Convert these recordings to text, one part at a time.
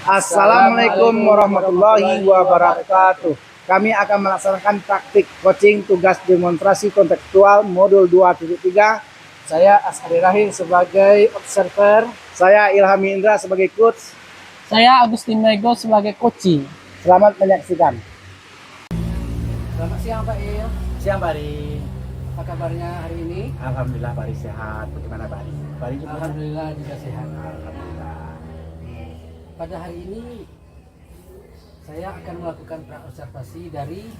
Assalamualaikum warahmatullahi wabarakatuh. Kami akan melaksanakan praktik coaching tugas demonstrasi kontekstual modul 2.3. Saya Askari Rahim sebagai observer. Saya Ilhami Indra sebagai coach. Saya Agustin Mego sebagai coaching. Selamat menyaksikan. Selamat siang Pak Il. Siang Pak Ari. Apa kabarnya hari ini? Alhamdulillah Pak Ari sehat. Bagaimana Pak Ari? Pak Ari juga Alhamdulillah juga sehat. Alhamdulillah. Pada hari ini saya akan melakukan praobservasi dari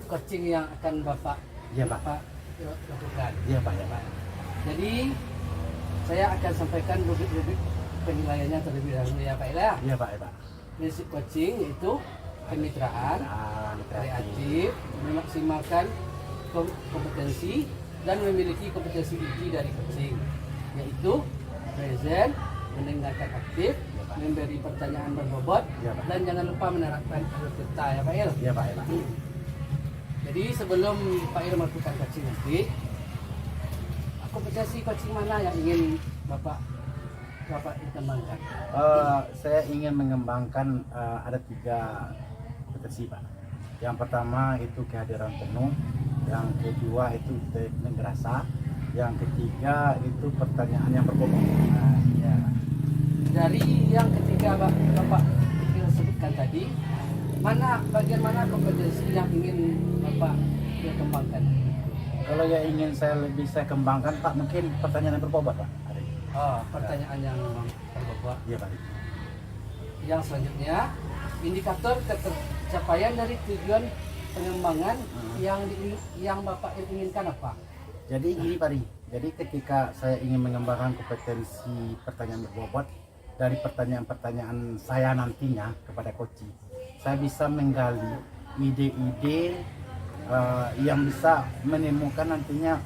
coaching yang akan Bapak lakukan. Iya Pak, ya Pak. Jadi saya akan sampaikan rubrik-rubrik penilaiannya terlebih dahulu ya Pak Il. Iya Pak, ya Pak. Prinsip coaching itu kemitraan, kreatif, memaksimalkan kompetensi dan memiliki kompetensi inti dari coaching, yaitu present, mendengarkan aktif, memberi pertanyaan berbobot, dan jangan lupa menerapkan alur peta ya Pak Il. Iya Pak, ya Pak. Jadi sebelum Pak Il melakukan coaching nanti, kompetensi coaching mana yang ingin Bapak kembangkan? Saya ingin mengembangkan ada 3 kompetensi Pak. Yang pertama itu kehadiran penuh, yang kedua itu teknik rasa, yang ketiga itu pertanyaan yang berbobot. Ya. Dari yang ketiga Bapak sebutkan tadi, bagian mana kompetensi yang ingin Bapak kembangkan? Kalau yang ingin saya kembangkan Pak, mungkin pertanyaan yang berbobot Pak. Pertanyaan yang berbobot. Iya Pak. Yang selanjutnya, indikator tercapaian dari tujuan pengembangan yang Bapak inginkan apa? Jadi gini Pak Ri, jadi ketika saya ingin mengembangkan kompetensi pertanyaan berbobot dari pertanyaan-pertanyaan saya nantinya kepada coaching, saya bisa menggali ide-ide yang bisa menemukan nantinya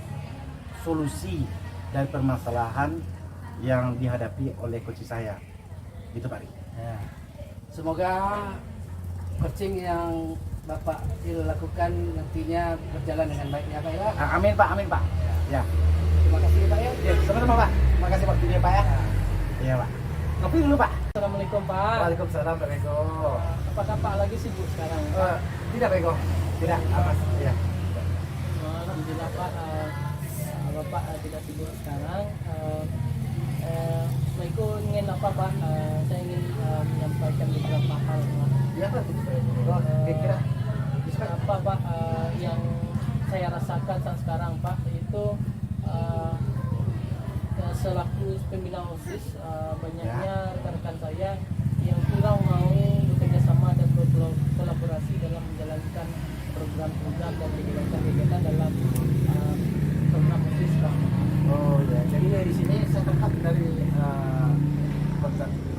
solusi dari permasalahan yang dihadapi oleh coaching saya. Gitu Pak Ri. Ya. Semoga coaching yang Bapak lakukan nantinya berjalan dengan baik ya Pak ya. Amin Pak, amin Pak. Ya. Terima kasih Pak ya. Ya, sama-sama Pak. Terima kasih waktunya Pak ya. Iya Pak. Kopi dulu Pak. Assalamualaikum Pak. Waalaikumsalam Pak Beko. Apakah Pak lagi sibuk sekarang? Tidak Beko. Tidak, aman. Ya. Alhamdulillah Pak. Bapak tidak sibuk sekarang. Meko ingin apa Pak? Saya ingin menyampaikan beberapa hal. Iya Pak. Kira-kira apa Pak yang saya rasakan saat sekarang Pak, itu selaku pembina OSIS banyaknya rekan-rekan saya yang kurang mau bekerja sama dan berkolaborasi dalam menjalankan program-program dan kegiatan-kegiatan dalam program OSIS Pak. Oh ya, jadi dari sini saya tangkap dari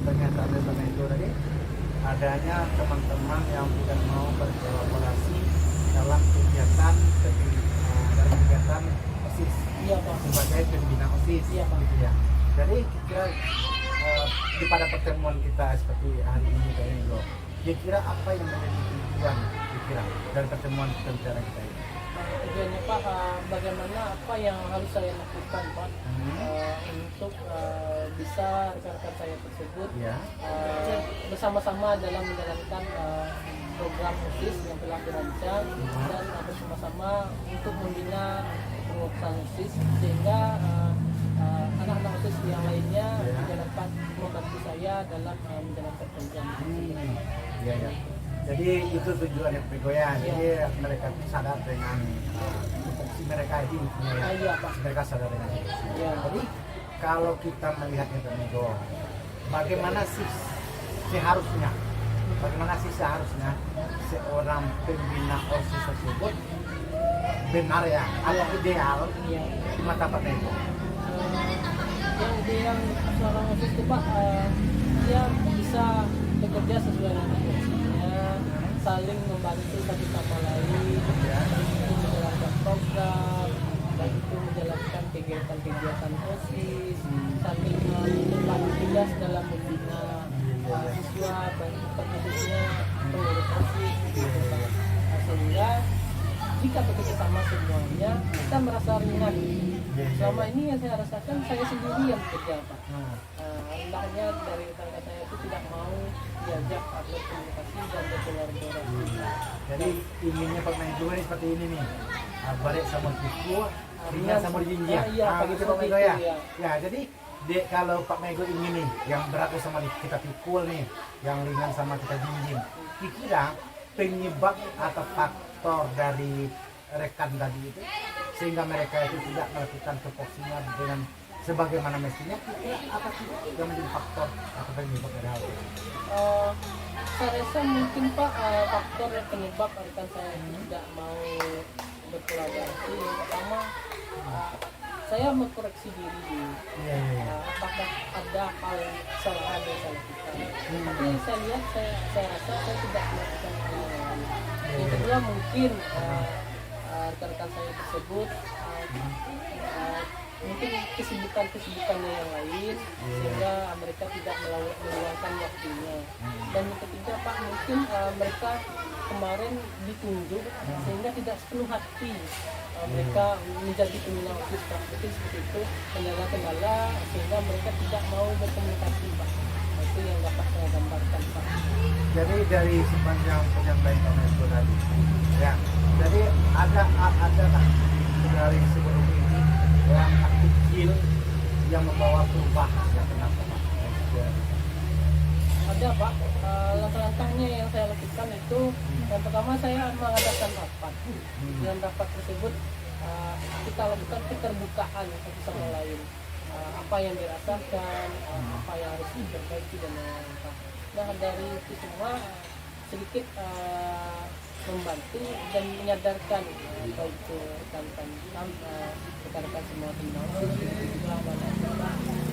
pernyataan dari Pak Menko tadi, adanya teman-teman yang tidak mau berkolaborasi dalam kegiatan OSIS. Iya Pak. Sebagai pembina OSIS. Iya Pak. Gitu ya. Jadi kira pada pertemuan kita seperti hari ini kayaknya loh, kira-kira apa yang menjadi tujuan kira dari pertemuan kita bicara kita ini? Tujuannya Pak, bagaimana apa yang harus saya lakukan Pak untuk bisa rekan-rekan saya tersebut bersama-sama dalam menjalankan program OSIS yang telah dirancang dan bersama-sama untuk membina pengurusan OSIS sehingga anak-anak OSIS yang lainnya dapat membantu saya dalam menjalankan program. Iya. Jadi itu tujuan yang Beko ya. Jadi mereka sadar dengan fungsi mereka itu. Mereka sadar dengan fungsi. Jadi kalau kita melihatnya Beko, bagaimana sih seharusnya seorang pembina OSIS tersebut benar ya atau ideal di mata Pak Beko? Yang ideal seorang OSIS itu Pak, dia bisa bekerja sesuai dengan fungsinya, saling membantu satu sama lain, menjalankan program, dan itu menjalankan kegiatan-kegiatan OSIS, saling berbagi tugas dalam membina siswa, terkhususnya pengurus OSIS, sehingga jika bekerja sama semuanya kita merasa ringan. Selama ini yang saya rasakan saya sendiri yang bekerja Pak. Hendaknya dari rekan saya itu tidak mau diajak atlet komunikasi dan berkolaborasi. Jadi inginnya Pak Menko ini seperti ini nih, balik sama Tiku, ringan sama jinjing. Iya, Gitu Pak Menko ya. ya. Ya, jadi kalau Pak Menko ingin nih, yang berat sama kita pikul nih, yang ringan sama kita jinjing. Dikira penyebab atau faktor dari rekan tadi itu sehingga mereka itu tidak melakukan tupoksinya dengan sebagaimana mestinya, apa sih yang menjadi faktor atau penyebab dari hal itu? Saya rasa mungkin Pak faktor yang penyebab rekan saya tidak mau berkolaborasi. Yang pertama saya mengkoreksi diri dulu. Apakah ada hal kesalahan yang saya lakukan? Tapi saya lihat saya rasa saya tidak melakukan hal yang lain. Yang kedua mungkin rekan-rekan saya tersebut mungkin kesibukannya yang lain sehingga mereka tidak meluangkan waktunya. Dan yang ketiga Pak mungkin mereka kemarin ditunjuk sehingga tidak sepenuh hati mereka menjadi pembina OSIS Pak. Mungkin seperti itu kendala-kendala sehingga mereka tidak mau berkomunikasi Pak. Itu yang dapat saya gambarkan Pak. Jadi dari sepanjang penyampaian Menko tadi, ya, jadi ada dari sebelum ini yang kecil yang membawa perubahan ya, kenapa Pak? Ada Pak, langkah-langkahnya yang saya lakukan itu yang pertama saya mengadakan rapat. Dalam rapat tersebut kita lakukan keterbukaan satu sama lain. Apa yang dirasakan, apa yang harus diperbaiki dan lain-lain. Nah dari itu semua sedikit membantu dan menyadarkan baik itu rekan-rekan semua tim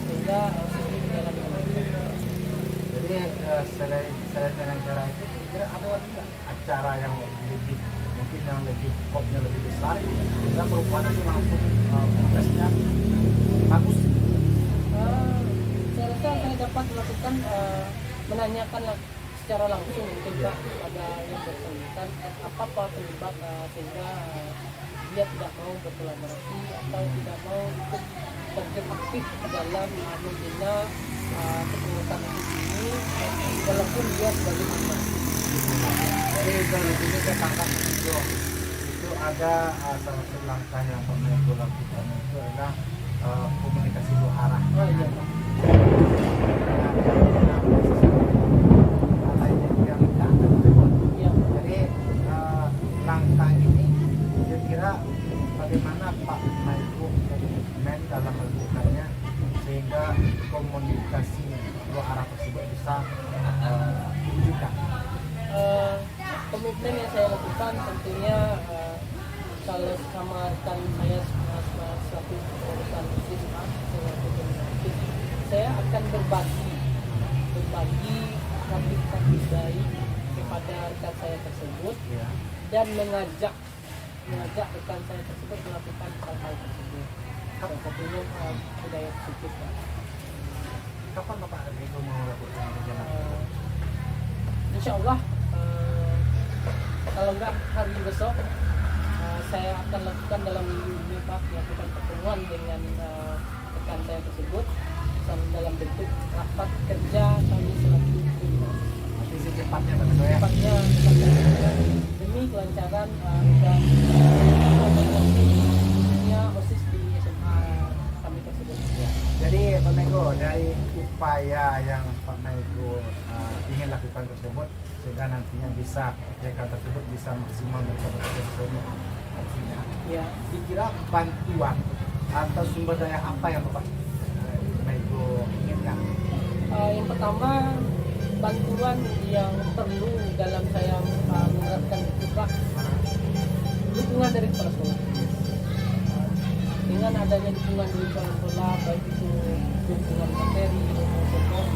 sehingga sering berjalan dengan baik. Jadi selain dengan cara itu, kira ada lagi nggak acara yang lebih mungkin yang lebih skopnya lebih besar sehingga perubahan itu langsung prosesnya bagus? Saya rasa saya dapat melakukan menanyakan secara langsung mungkin Pak pada yang bersangkutan apa penyebab sehingga dia tidak mau berkolaborasi atau tidak mau ikut terjun aktif dalam membina kepengurusan ini walaupun dia sebagai pemain. Jadi dari sini saya tangkap itu ada salah satu langkah yang Pak Menko lakukan itu adalah komunikasi dua arah. Oh iya Pak. Jadi langkah ini kira-kira bagaimana Pak Menko komitmen dalam melakukannya sehingga komunikasi dua arah tersebut bisa diwujudkan. Komitmen yang saya lakukan tentunya kalau sama rekan saya selaku urusan bisnis saya akan berbagi praktik baik kepada rekan saya tersebut dan mengajak rekan saya tersebut melakukan hal-hal tersebut. Salah satunya budaya positif. Kapan Bapak Menko mau lakukan kegiatan? Insya Allah kalau enggak hari besok saya akan lakukan dalam minggu ini Pak, melakukan pertemuan dengan rekan saya tersebut dalam bentuk rapat kerja kami selaku Nanti secepatnya Pak Menko ya. cepatnya demi kelancaran dan OSIS di SMA kami tersebut. Jadi Pak Menko, dari upaya yang Pak Menko ingin lakukan tersebut sehingga nantinya bisa rekan tersebut bisa maksimal berkontribusi artinya Ya. dikira bantuan atau sumber daya apa yang Bapak Menko inginkan? Yang pertama bantuan yang perlu dalam saya menerapkan itu Pak, dukungan dari kepala sekolah. Dengan adanya dukungan dari kepala sekolah, baik itu dukungan materi maupun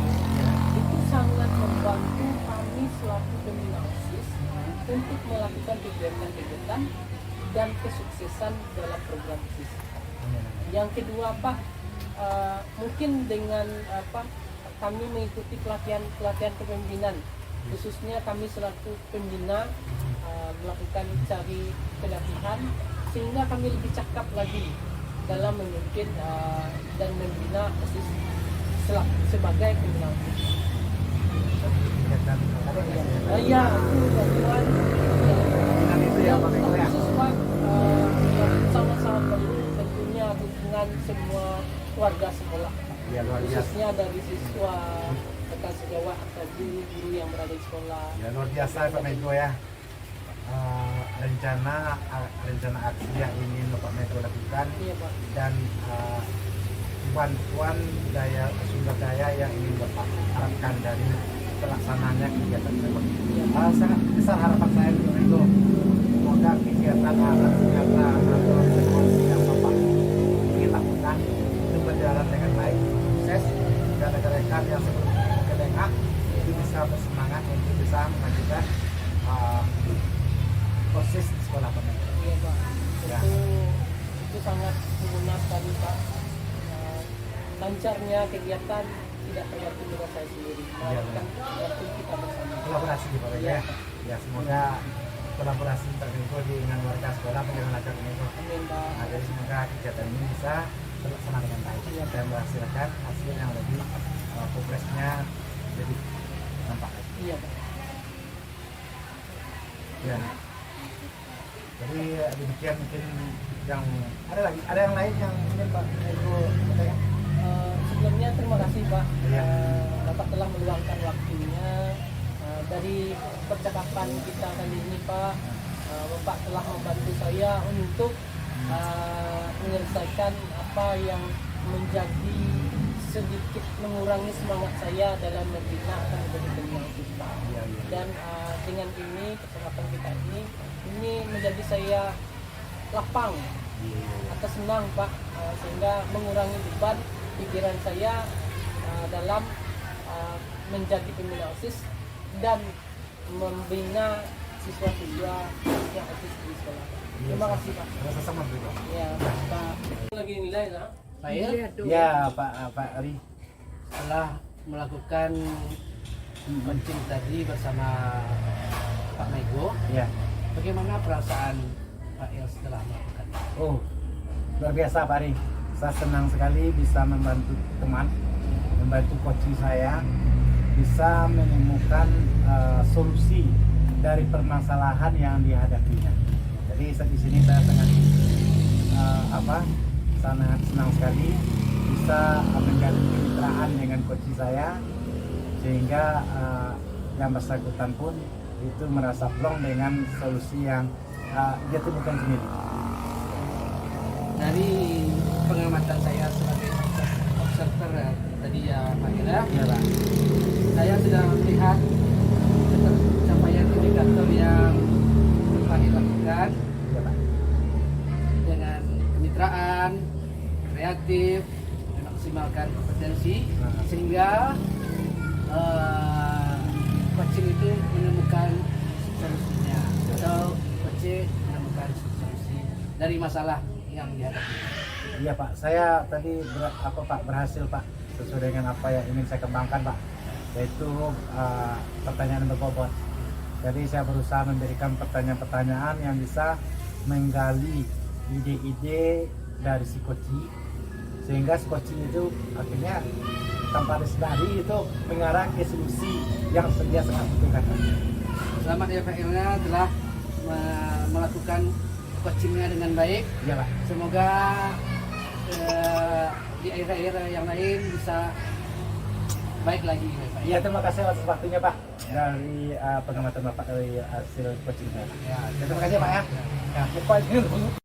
itu sangat membantu kami selaku pembina OSIS untuk melakukan kegiatan-kegiatan dan kesuksesan dalam program OSIS. Yang kedua Pak, mungkin dengan kami mengikuti pelatihan kepemimpinan, khususnya kami selaku pembina melakukan cari pelatihan sehingga kami lebih cakap lagi dalam memimpin dan membina OSIS sebagai pembina OSIS. Ya, itu bantuan itu ya Pak Mego ya. khusus Pak, yang sangat-sangat perlu tentunya dukungan semua warga sekolah, Ya luar biasa. khususnya dari siswa, rekan sejawat atau guru-guru yang berada di sekolah. Ya luar biasa Pak Mego ya. Rencana aksi yang ingin Pak Mego lakukan Iya Pak. dan bantuan sumber daya yang ingin Bapak harapkan dari pelaksananya kegiatan tersebut. Sangat besar harapan saya untuk itu. Semoga kegiatan nyata atau evaluasi yang Bapak ingin lakukan itu berjalan dengan baik, sukses, dan rekan-rekan yang sebelum kelengah itu bisa bersemangat untuk bisa memajukan proses di sekolah Pak Mego. Iya Pak. Ya. Itu sangat berguna sekali Pak. Lancarnya kegiatan tidak tergantung dengan saya sendiri, Iya, melainkan tergantung kita bersama. Kolaborasi Pak Mego ya. Ya semoga kolaborasi Pak Mego dengan warga sekolah berjalan lancar Pak Mego. Amin Pak. Nah, jadi semoga kegiatan ini bisa terlaksana dengan baik dan menghasilkan hasil yang lebih progresnya lebih nampak. Iya Pak. Ya. Jadi demikian mungkin yang ada yang lain yang mungkin Pak Mego katakan. Sebelumnya terima kasih Pak, Iya. Bapak telah meluangkan waktunya. Dari percakapan kita kali ini Pak, Bapak telah membantu saya untuk menyelesaikan apa yang menjadi sedikit mengurangi semangat saya dalam membina akan menjadi pembina OSIS Pak. Iya, iya. Dan dengan ini kesempatan kita ini menjadi saya lapang atau senang Pak, sehingga mengurangi beban pikiran saya dalam menjadi pembina OSIS dan membina siswa-siswa yang OSIS di sekolah. Terima kasih Pak. Rasa sama juga. Ya Pak. Lagi nilai lah. Saya Ya Pak Ari. setelah melakukan coaching tadi bersama Pak Mego, Ya. bagaimana perasaan Pak Il setelah melakukan? Oh, luar biasa Pak Ari. Saya senang sekali bisa membantu teman, membantu coaching saya, bisa menemukan solusi dari permasalahan yang dihadapinya. Jadi di sini saya sangat sangat senang sekali bisa menjalin kemitraan dengan coaching saya, sehingga yang bersangkutan pun itu merasa plong dengan solusi yang dia temukan sendiri. Dari pengamatan saya sebagai observer tadi ya Pak Il, Ya Pak. saya sudah melihat capaian indikator yang Pak Il lakukan Ya Pak. dengan kemitraan, kreatif, memaksimalkan kompetensi, sehingga coaching itu menemukan solusinya atau coaching menemukan solusi dari masalah yang dihadapi. Iya Pak, saya tadi berhasil Pak, sesuai dengan apa yang ingin saya kembangkan Pak, yaitu pertanyaan berbobot. Jadi saya berusaha memberikan pertanyaan-pertanyaan yang bisa menggali ide-ide dari si coaching, sehingga si coaching itu akhirnya tanpa disadari itu mengarah ke solusi yang dia sangat butuhkan. Selamat ya Pak Ilna telah melakukan coachingnya dengan baik. Iya Pak. Semoga di akhir-akhir yang lain bisa baik lagi ya Pak. Iya, terima kasih atas waktunya Pak dari pengamatan Bapak dari hasil coaching saya. Ya, Terima kasih Pak ya. Ya, lupa